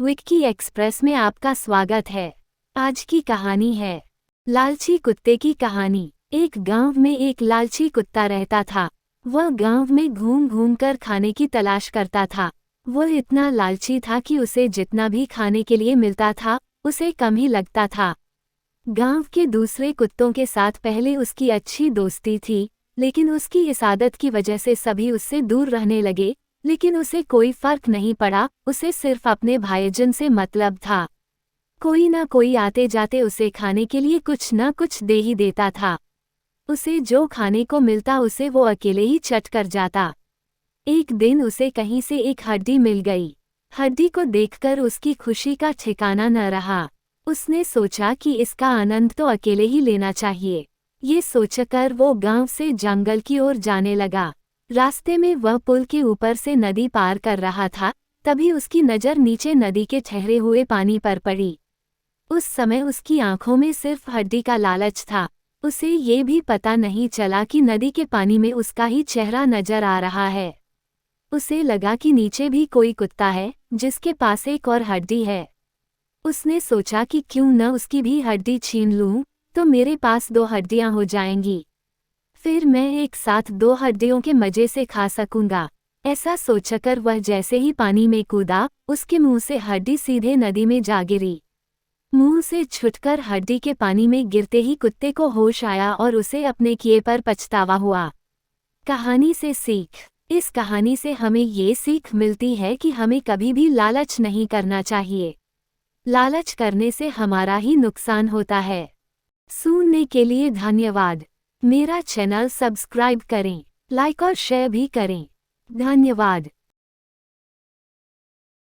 Vicky express में आपका स्वागत है। आज की कहानी है लालची कुत्ते की कहानी। एक गांव में एक लालची कुत्ता रहता था। वह गांव में घूम घूम कर खाने की तलाश करता था। वह इतना लालची था कि उसे जितना भी खाने के लिए मिलता था उसे कम ही लगता था। गांव के दूसरे कुत्तों के साथ पहले उसकी अच्छी दोस्ती थी, लेकिन उसकी इस आदत की वजह से सभी उससे दूर रहने लगे। लेकिन उसे कोई फर्क नहीं पड़ा, उसे सिर्फ अपने भाईजन से मतलब था। कोई ना कोई आते जाते उसे खाने के लिए कुछ न कुछ दे ही देता था। उसे जो खाने को मिलता उसे वो अकेले ही चट कर जाता। एक दिन उसे कहीं से एक हड्डी मिल गई। हड्डी को देखकर उसकी खुशी का ठिकाना न रहा। उसने सोचा कि इसका आनंद तो अकेले ही लेना चाहिए। ये सोचकर वो गांव से जंगल की ओर जाने लगा। रास्ते में वह पुल के ऊपर से नदी पार कर रहा था, तभी उसकी नज़र नीचे नदी के ठहरे हुए पानी पर पड़ी। उस समय उसकी आंखों में सिर्फ हड्डी का लालच था। उसे ये भी पता नहीं चला कि नदी के पानी में उसका ही चेहरा नजर आ रहा है। उसे लगा कि नीचे भी कोई कुत्ता है जिसके पास एक और हड्डी है। उसने सोचा कि क्यों न उसकी भी हड्डी छीन लूं, तो मेरे पास 2 हड्डियां हो जाएंगी। फिर मैं एक साथ 2 हड्डियों के मजे से खा सकूंगा। ऐसा सोचकर वह जैसे ही पानी में कूदा, उसके मुंह से हड्डी सीधे नदी में जा गिरी। मुंह से छुटकर हड्डी के पानी में गिरते ही कुत्ते को होश आया और उसे अपने किए पर पछतावा हुआ। कहानी से सीख। इस कहानी से हमें ये सीख मिलती है कि हमें कभी भी लालच नहीं करना चाहिए। लालच करने से हमारा ही नुकसान होता है। सुनने के लिए धन्यवाद। मेरा चैनल सब्सक्राइब करें, लाइक और शेयर भी करें। धन्यवाद।